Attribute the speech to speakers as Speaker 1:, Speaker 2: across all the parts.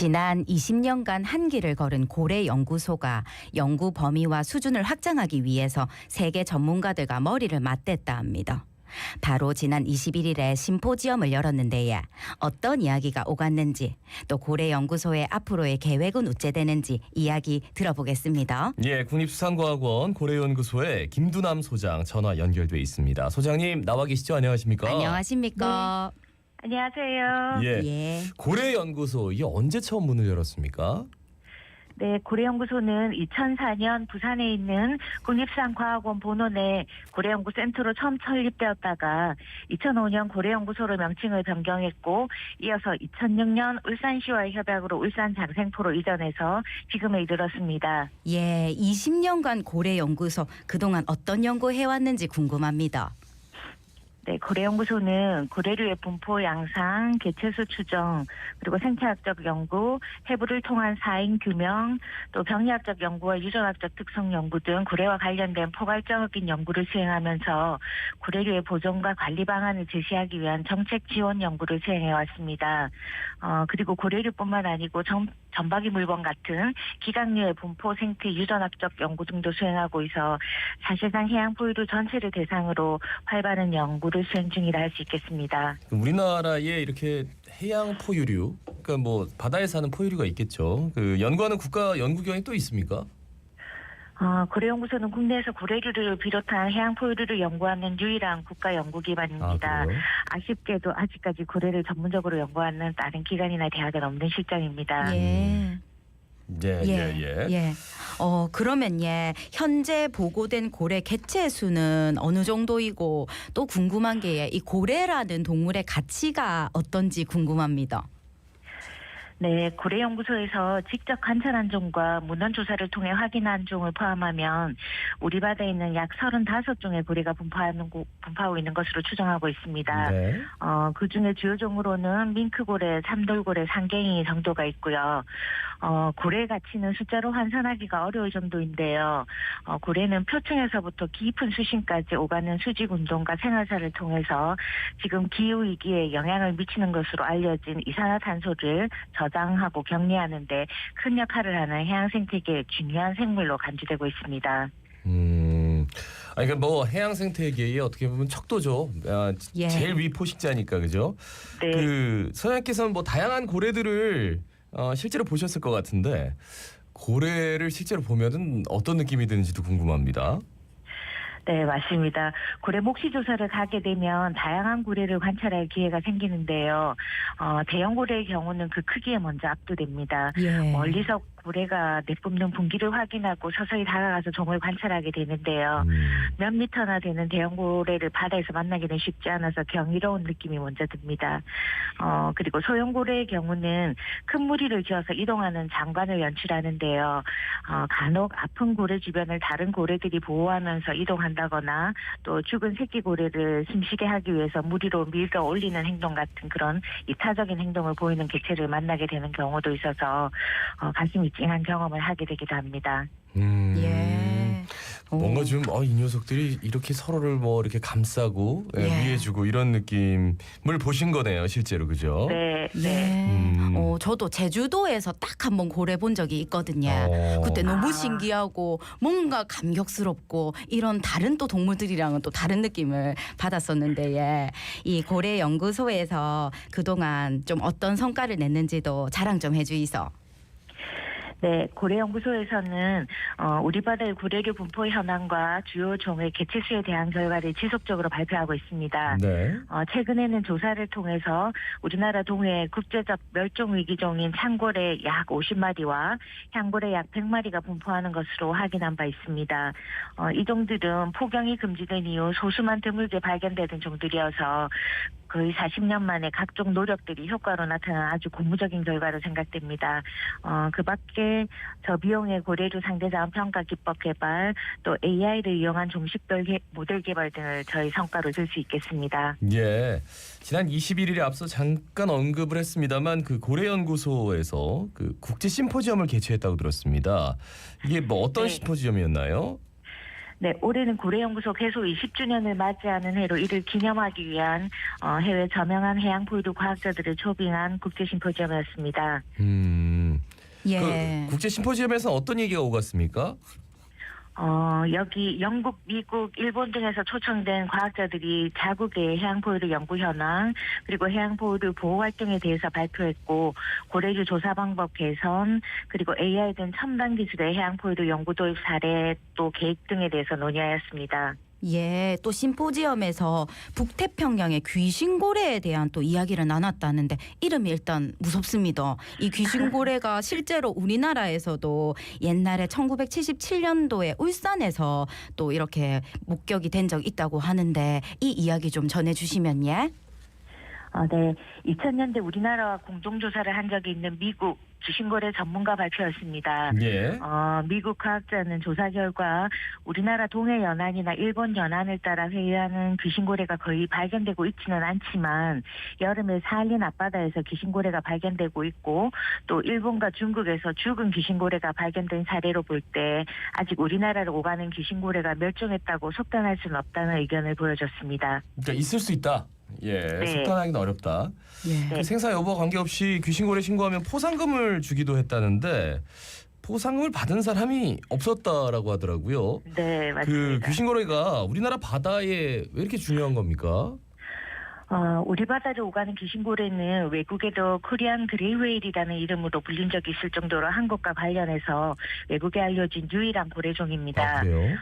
Speaker 1: 지난 20년간 한길을 걸은 고래연구소가 연구 범위와 수준을 확장하기 위해서 세계 전문가들과 머리를 맞댔다 합니다. 바로 지난 21일에 심포지엄을 열었는데 어떤 이야기가 오갔는지 또 고래연구소의 앞으로의 계획은 어찌되는지 이야기 들어보겠습니다.
Speaker 2: 예, 국립수산과학원 고래연구소의 김두남 소장 전화 연결돼 있습니다. 소장님 나와 계시죠? 안녕하십니까?
Speaker 1: 안녕하십니까?
Speaker 3: 안녕하세요.
Speaker 2: 예,
Speaker 1: 예.
Speaker 2: 고래연구소 이게 언제 처음 문을 열었습니까?
Speaker 3: 네, 고래연구소는 2004년 부산에 있는 국립수산과학원 본원에 고래연구센터로 처음 설립되었다가 2005년 고래연구소로 명칭을 변경했고 이어서 2006년 울산시와의 협약으로 울산장생포로 이전해서 지금에 이르렀습니다.
Speaker 1: 예, 20년간 고래연구소 그동안 어떤 연구해왔는지 궁금합니다.
Speaker 3: 네, 고래연구소는 고래류의 분포 양상, 개체수 추정, 그리고 생태학적 연구, 해부를 통한 사인 규명, 또 병리학적 연구와 유전학적 특성 연구 등 고래와 관련된 포괄적인 연구를 수행하면서 고래류의 보존과 관리 방안을 제시하기 위한 정책 지원 연구를 수행해 왔습니다. 그리고 고래류뿐만 아니고 전박이 물건 같은 기각류의 분포, 생태, 유전학적 연구 등도 수행하고 있어 사실상 해양 포유류 전체를 대상으로 활발한 연구를 수행 중이라 할 수 있겠습니다.
Speaker 2: 우리나라에 이렇게 해양 포유류, 그러니까 뭐 바다에 사는 포유류가 있겠죠. 그 연구하는 국가 연구기관이 또 있습니까?
Speaker 3: 고래연구소는 국내에서 고래류를 비롯한 해양 포유류를 연구하는 유일한 국가 연구기관입니다.
Speaker 2: 그래요?
Speaker 3: 아쉽게도 아직까지 고래를 전문적으로 연구하는 다른 기관이나 대학은 없는 실정입니다.
Speaker 1: 예.
Speaker 2: 예.
Speaker 1: 그러면 현재 보고된 고래 개체 수는 어느 정도이고 또 궁금한 게 이 고래라는 동물의 가치가 어떤지 궁금합니다.
Speaker 3: 네, 고래연구소에서 직접 관찰한 종과 문헌 조사를 통해 확인한 종을 포함하면 우리 바다에 있는 약 35종의 고래가 분포하고 있는 것으로 추정하고 있습니다.
Speaker 2: 네.
Speaker 3: 그중에 주요 종으로는 밍크고래, 삼돌고래, 상갱이 정도가 있고요. 고래 가치는 숫자로 환산하기가 어려울 정도인데요. 고래는 표층에서부터 깊은 수심까지 오가는 수직 운동과 생활사를 통해서 지금 기후위기에 영향을 미치는 것으로 알려진 이산화탄소를 저장하고 격리하는 데 큰 역할을 하는 해양생태계의 중요한 생물로 간주되고 있습니다.
Speaker 2: 그러니까 뭐 해양 생태계의 어떻게 보면 척도죠.
Speaker 1: 예.
Speaker 2: 제일 위 포식자니까 그죠?
Speaker 3: 네.
Speaker 2: 그 소장님께서는 뭐 다양한 고래들을 실제로 보셨을 것 같은데 고래를 실제로 보면은 어떤 느낌이 드는지도 궁금합니다.
Speaker 3: 네, 맞습니다. 고래 목시 조사를 가게 되면 다양한 고래를 관찰할 기회가 생기는데요. 대형 고래의 경우는 그 크기에 먼저 압도됩니다.
Speaker 1: 예.
Speaker 3: 멀리서 고래가 내뿜는 분기를 확인하고 서서히 다가가서 종을 관찰하게 되는데요. 몇 미터나 되는 대형 고래를 바다에서 만나기는 쉽지 않아서 경이로운 느낌이 먼저 듭니다. 그리고 소형 고래의 경우는 큰 무리를 지어서 이동하는 장관을 연출하는데요. 간혹 아픈 고래 주변을 다른 고래들이 보호하면서 이동한다거나 또 죽은 새끼 고래를 숨쉬게 하기 위해서 무리로 밀어 올리는 행동 같은 그런 이타적인 행동을 보이는 개체를 만나게 되는 경우도 있어서 가슴이 찡한 경험을 하게 되기도 합니다.
Speaker 1: 예.
Speaker 2: 뭔가 좀 이 녀석들이 이렇게 서로를 뭐 이렇게 감싸고
Speaker 1: 예.
Speaker 2: 위해주고 이런 느낌을 보신 거네요, 실제로 그죠?
Speaker 3: 네.
Speaker 1: 네. 저도 제주도에서 딱 한 번 고래 본 적이 있거든요. 그때 너무 신기하고 뭔가 감격스럽고 이런 다른 또 동물들이랑은 또 다른 느낌을 받았었는데 이 고래 연구소에서 그동안 좀 어떤 성과를 냈는지도 자랑 좀 해주이소.
Speaker 3: 네, 고래연구소에서는 우리 바다의 고래류 분포 현황과 주요 종의 개체수에 대한 결과를 지속적으로 발표하고 있습니다.
Speaker 2: 네.
Speaker 3: 최근에는 조사를 통해서 우리나라 동해 국제적 멸종위기종인 창고래 약 50마리와 향고래 약 100마리가 분포하는 것으로 확인한 바 있습니다. 이 종들은 포경이 금지된 이후 소수만 드물게 발견되는 종들이어서 거의 40년 만에 각종 노력들이 효과로 나타난 아주 고무적인 결과로 생각됩니다. 그 밖에 저비용의 고래류 상대자원 평가 기법 개발, 또 AI를 이용한 종식별 모델 개발 등을 저희 성과로 들 수 있겠습니다.
Speaker 2: 예. 지난 21일에 앞서 잠깐 언급을 했습니다만 그 고래연구소에서 그 국제 심포지엄을 개최했다고 들었습니다. 이게 뭐 어떤
Speaker 3: 네.
Speaker 2: 심포지엄이었나요?
Speaker 3: 네, 올해는 고래연구소 개소 20주년을 맞이하는 해로 이를 기념하기 위한 해외 저명한 해양포유류 과학자들을 초빙한 국제심포지엄이었습니다.
Speaker 1: 예.
Speaker 2: 그 국제 심포지엄에서 어떤 얘기가 오갔습니까?
Speaker 3: 여기 영국, 미국, 일본 등에서 초청된 과학자들이 자국의 해양포유류 연구 현황 그리고 해양포유류 보호 활동에 대해서 발표했고 고래류 조사 방법 개선 그리고 AI 등 첨단 기술의 해양포유류 연구 도입 사례 또 계획 등에 대해서 논의하였습니다.
Speaker 1: 예, 또 심포지엄에서 북태평양의 귀신고래에 대한 또 이야기를 나눴다는데 이름이 일단 무섭습니다. 이 귀신고래가 실제로 우리나라에서도 옛날에 1977년도에 울산에서 또 이렇게 목격이 된 적 있다고 하는데 이 이야기 좀 전해주시면 예?
Speaker 3: 네. 2000년대 우리나라와 공동조사를 한 적이 있는 미국 귀신고래 전문가 발표였습니다.
Speaker 2: 예.
Speaker 3: 미국 과학자는 조사 결과 우리나라 동해 연안이나 일본 연안을 따라 회유하는 귀신고래가 거의 발견되고 있지는 않지만 여름에 사할린 앞바다에서 귀신고래가 발견되고 있고 또 일본과 중국에서 죽은 귀신고래가 발견된 사례로 볼 때 아직 우리나라를 오가는 귀신고래가 멸종했다고 속단할 수는 없다는 의견을 보여줬습니다.
Speaker 2: 그러니까 있을 수 있다. 예,
Speaker 3: 네.
Speaker 2: 속단하기는 어렵다.
Speaker 1: 예.
Speaker 2: 그 생사 여부와 관계없이 귀신고래 신고하면 포상금을 주기도 했다는데 포상금을 받은 사람이 없었다라고 하더라고요.
Speaker 3: 네, 맞습니다.
Speaker 2: 그 귀신고래가 우리나라 바다에 왜 이렇게 중요한 겁니까?
Speaker 3: 우리 바다를 오가는 귀신고래는 외국에도 코리안 그레이웨일이라는 이름으로 불린 적이 있을 정도로 한국과 관련해서 외국에 알려진 유일한 고래종입니다.
Speaker 2: 아, 그래요?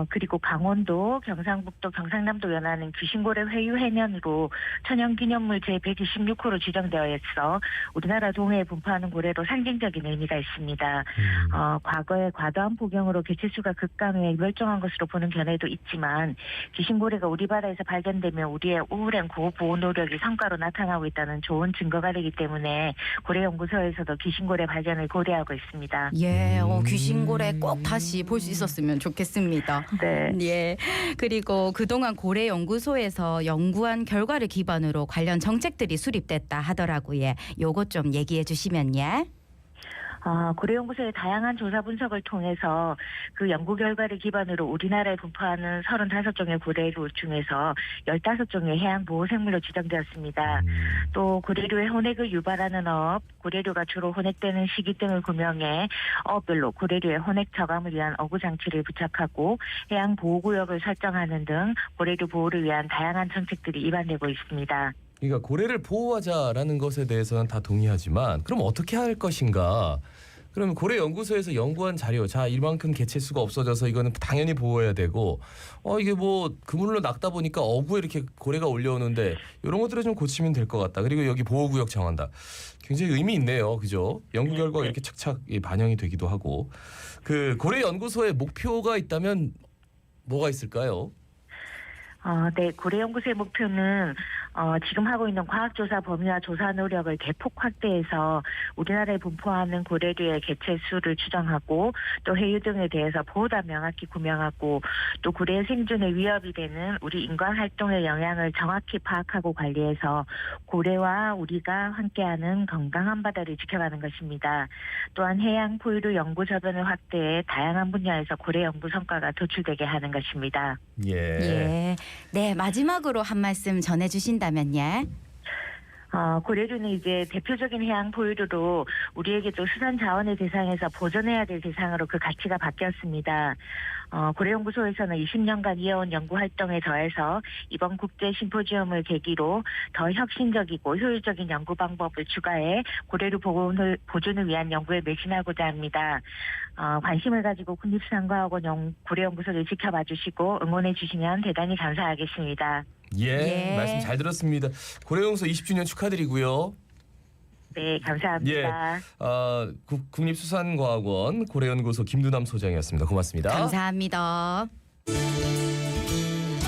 Speaker 3: 그리고 강원도, 경상북도, 경상남도 연안은 귀신고래 회유 해면으로 천연기념물 제126호로 지정되어 있어 우리나라 동해에 분포하는 고래로 상징적인 의미가 있습니다. 과거에 과도한 복용으로 개체수가 급감해 멸종한 것으로 보는 견해도 있지만 귀신고래가 우리 바다에서 발견되면 우리의 우울한 보호 노력이 성과로 나타나고 있다는 좋은 증거가 되기 때문에 고래연구소에서도 귀신고래 발견을 고려하고 있습니다.
Speaker 1: 예, 귀신고래 꼭 다시 볼 수 있었으면 좋겠습니다.
Speaker 3: 네.
Speaker 1: 예. 그리고 그동안 고래연구소에서 연구한 결과를 기반으로 관련 정책들이 수립됐다 하더라고요. 요것 좀 얘기해 주시면 예.
Speaker 3: 고래연구소의 다양한 조사 분석을 통해서 그 연구 결과를 기반으로 우리나라에 분포하는 35종의 고래류 중에서 15종의 해양보호생물로 지정되었습니다. 또 고래류의 혼액을 유발하는 어업, 고래류가 주로 혼액되는 시기 등을 구명해 어업별로 고래류의 혼액 저감을 위한 어구 장치를 부착하고 해양보호구역을 설정하는 등 고래류 보호를 위한 다양한 정책들이 입안되고 있습니다.
Speaker 2: 그러니까 고래를 보호하자라는 것에 대해서는 다 동의하지만 그럼 어떻게 할 것인가? 그러면 고래 연구소에서 연구한 자료, 자 이만큼 개체수가 없어져서 이거는 당연히 보호해야 되고, 이게 뭐 그물로 낚다 보니까 어구에 이렇게 고래가 올려오는데 이런 것들을 좀 고치면 될 것 같다. 그리고 여기 보호구역 정한다. 굉장히 의미 있네요, 그죠? 연구 결과가 이렇게 착착 반영이 되기도 하고, 그 고래 연구소의 목표가 있다면 뭐가 있을까요?
Speaker 3: 네, 고래연구소의 목표는 지금 하고 있는 과학조사 범위와 조사 노력을 대폭 확대해서 우리나라에 분포하는 고래류의 개체수를 추정하고 또 해유 등에 대해서 보다 명확히 구명하고 또 고래의 생존에 위협이 되는 우리 인간 활동의 영향을 정확히 파악하고 관리해서 고래와 우리가 함께하는 건강한 바다를 지켜가는 것입니다. 또한 해양 포유류 연구 저변을 확대해 다양한 분야에서 고래 연구 성과가 도출되게 하는 것입니다.
Speaker 2: 예.
Speaker 1: 예. 네, 마지막으로 한 말씀 전해주신다면 예.
Speaker 3: 고래류는 이제 대표적인 해양 포유류로 우리에게도 수산 자원의 대상에서 보존해야 될 대상으로 그 가치가 바뀌었습니다. 고래연구소에서는 20년간 이어온 연구 활동에 더해서 이번 국제 심포지엄을 계기로 더 혁신적이고 효율적인 연구 방법을 추가해 고래류 보존을 위한 연구에 매진하고자 합니다. 관심을 가지고 국립수산과학원 고래연구소를 지켜봐 주시고 응원해 주시면 대단히 감사하겠습니다.
Speaker 2: 예,
Speaker 1: 예.
Speaker 2: 말씀 잘 들었습니다. 고래연구소 20주년 축하드리고요.
Speaker 3: 네, 감사합니다.
Speaker 2: 국립수산과학원 고래연구소 김두남 소장이었습니다. 고맙습니다.
Speaker 1: 감사합니다.